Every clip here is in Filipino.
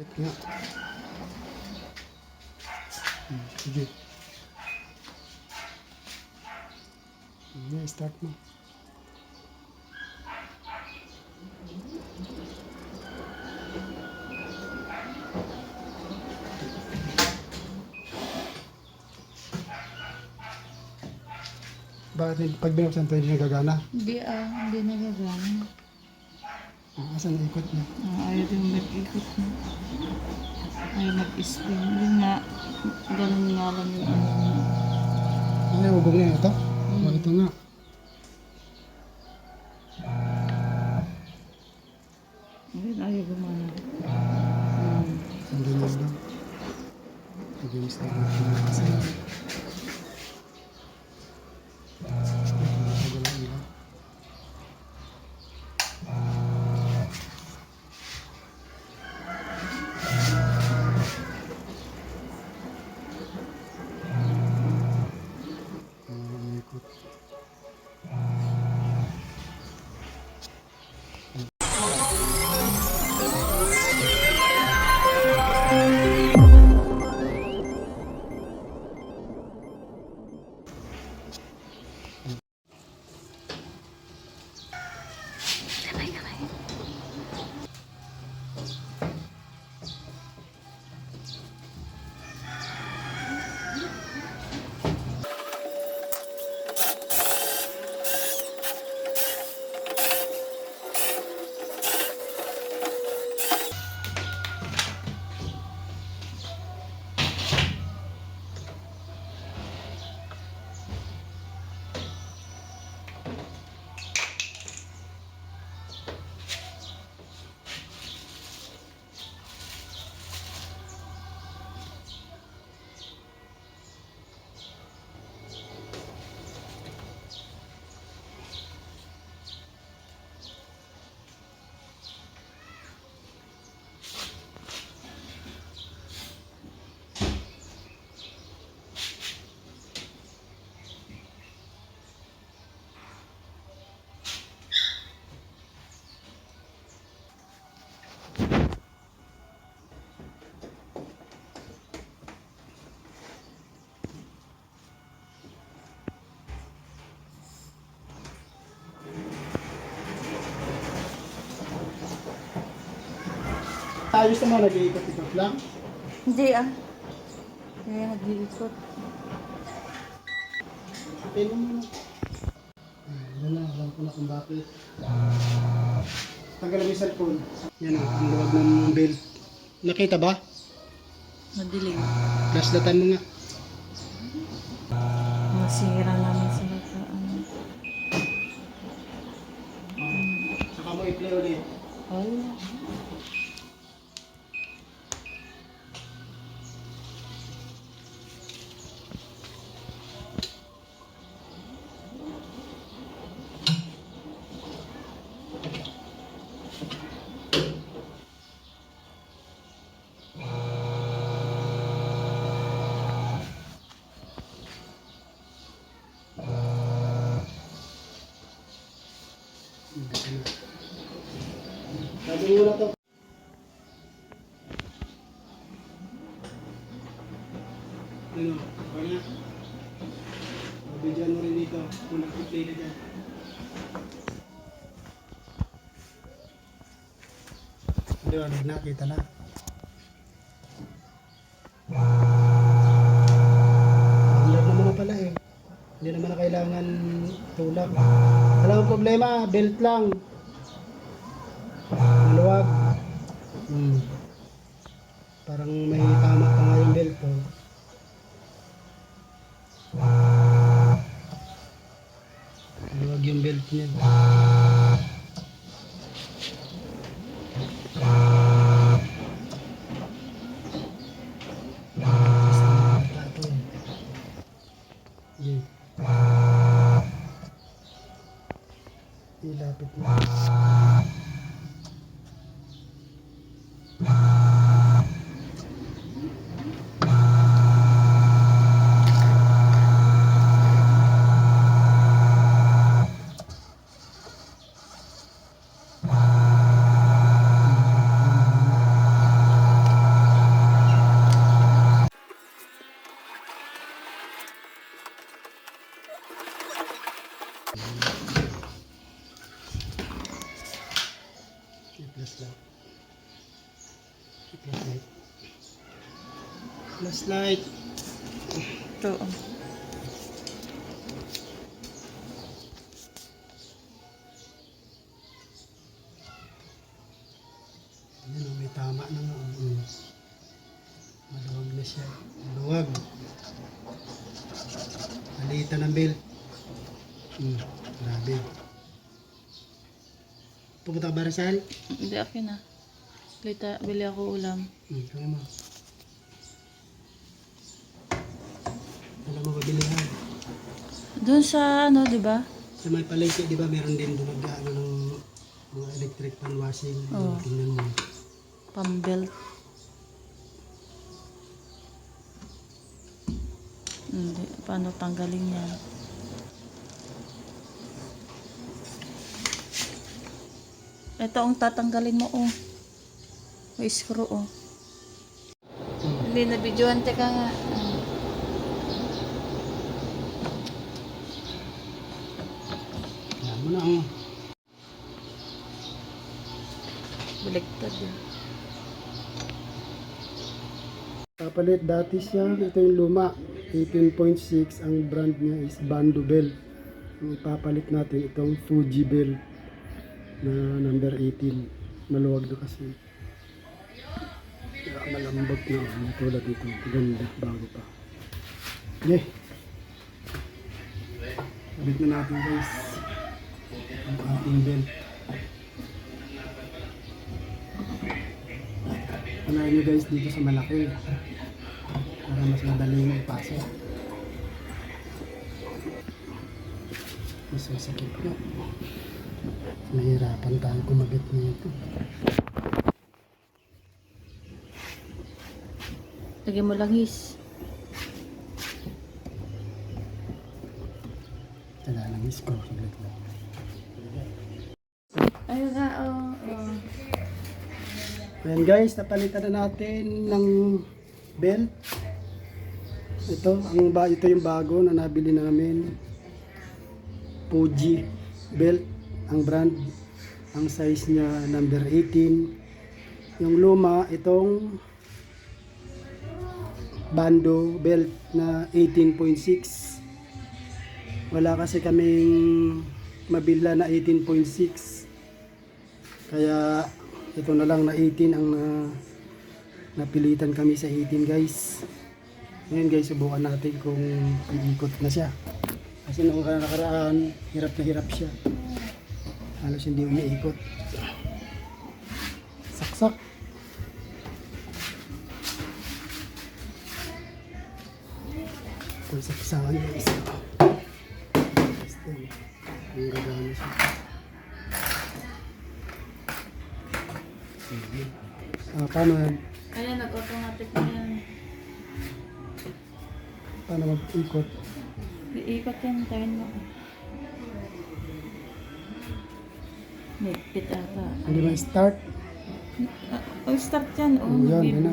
Nga. Sige. Start mo. Bakit pag binuksan tayo hindi nagagana? Hindi nagagana. Asan ang ikot niya? Ayaw yung mag-ikot na. Ayaw mag-spin. Yung ganun nga lang yung Ano yung ugong niya? Ito? Ito nga. Ayaw gumana. Ang ganyan lang. Sige, start natin kasi. Ayos naman, nag-iikot-ikot lang. Hindi Kaya nag-iikot. Pino mo na. Yan na, alam ko na kung bakit. Tanggalin mo yung cellphone. Yan ang luwag ng belt. Nakita ba? Madilim. Flashlightan mo nga. Masira naman sila sa ano. Saka mo i-play ulit. Oh. Sabi mo na to. Ano? Kanya? Bigyan mo rin dito kung nag-play na dyan. Hindi ba? Nakita na. Ang naman na pala eh. Hindi naman na kailangan tulak. Alam mo problema, belt lang. Maluwag. Parang may tama pa nga yung belt ko. Maluwag yung belt niya. Ilapit mo. Flashlight. Flashlight. Ito, oh. Ayan, oh, may tama na nga. Maluwag na siya. Maluwag. Malitan ng belt. Grabe. Pupunta ka ba Rizal? Hindi, akin na. Bili ako ulam. Kaya mo. Wala mo mabilihan. Doon sa ano, di ba? Sa may palengke, di ba, meron din doon nag-ano ng mga electric pan washing. Oo. Tingnan mo. Pambelt. Hindi. Paano tanggalin yan? Ito ang tatanggalin mo, oh. May screw, oh. Hindi na videoan. Teka nga. Alam mo na, oh. Baliktad, eh. Kapalit dati siya, ito yung luma. 18.6, ang brand niya is Bando Bell. Ang ipapalit natin itong Fuji Bell na number 18. Maluwag na kasi. Kaya malambot na. Tulad dito. Ganda. Bago pa. Okay. Palit na natin guys. Ang ating belt. Panahin nyo guys dito sa malaki. Para mas madaling ipasok. Mas masakit na. Nahirapan tayo kumabit nito. Lagyan mo langis. Tala lang isko. Saglit lang. Ayun nga, oh. Ayan guys, napalitan na natin ng belt. Ito yung bago na nabili namin. Fuji belt ang brand. Ang size niya number 18. Yung luma itong Bando belt na 18.6. Wala kasi kaming mabila na 18.6. Kaya ito na lang na 18 ang napilitan kami sa 18 guys. Ngayon guys, subukan natin kung iikot na siya. Kasi noong nakaraan, hirap na hirap siya. Halos hindi umiikot. Saksak. Ito saksakan niya isa. Ang gagana siya. Paano yan? Ayan, nag-automatic na yan. Paano mag-ikot? Iikot yan, tayo mo. Nagpit ata. Hindi ba start? Oh, start yan. Oh, Yan, yan na.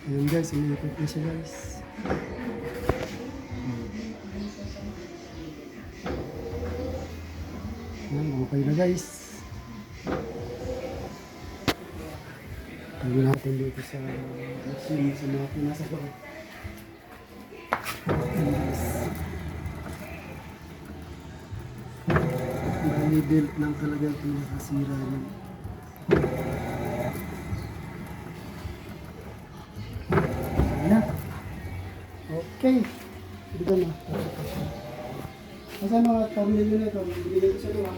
Ayan guys, umiikot na siya guys. Ayan, okay na guys. Tayo natin dito sa machine sa mga pinasa ko. Bali belt lang talaga ito nakasira yun. Ayan. Okay. Dito na. Kasi mga tornilyo na ito, bibigay ko sa luwa.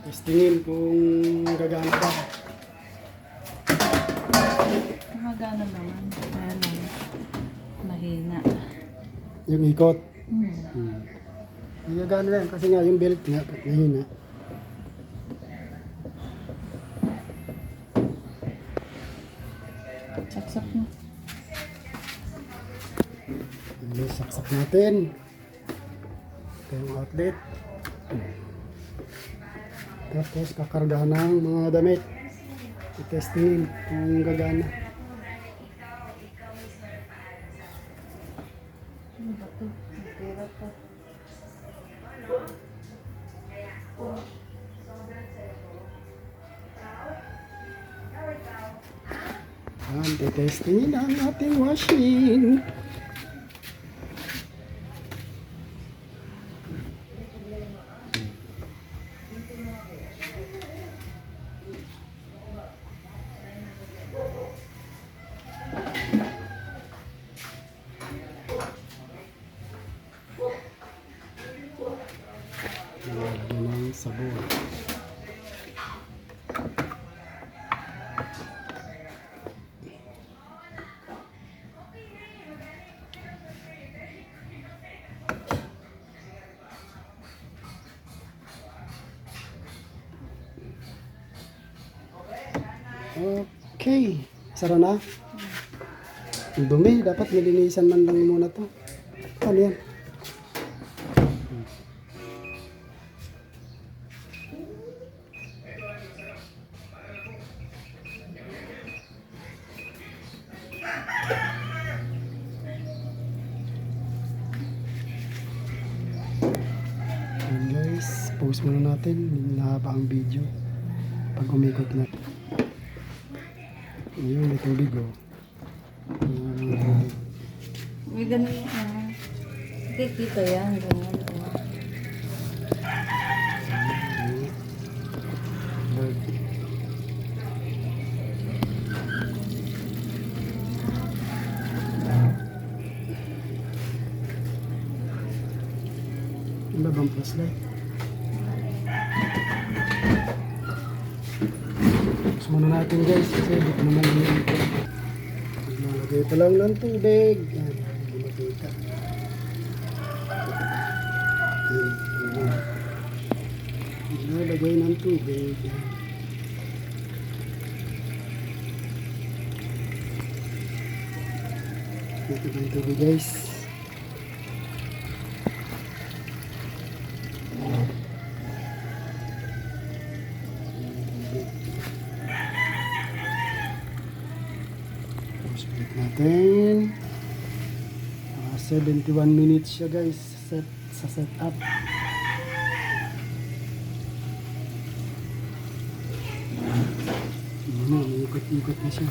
Testingin kung gagana ba. Magana naman. Ayan lang. Mahina. Yung ikot. Gagana yan kasi nga yung belt nga mahina. Saksak mo. Guys, saksak natin. Ito yung outlet. Tapos kakargahan ng mga damit. I-testingin kung gagana. Yan, i-testingin ang ating washing. Lagyan ng sabon. Okay. Sara na. Ang dumi. Dapat nilinisan man lang muna to. Ano yan? Ayan guys, post muna natin. Nahaba ang video. Pag umikot na. Ayun, may tubig oh. Tubig. May ganun yung kikita yan. Ganun. Bird. Ano ba bang flashlight? Tapos muna natin guys kasi hindi ko naman yun. Maglalagay pa lang ng tubig. Yan, hindi makita. Maglalagay ng tubig. Yan. Dito ba yung tubig guys? Split natin. 71 minutes siya guys sa setup. Ikot-ikot na siya.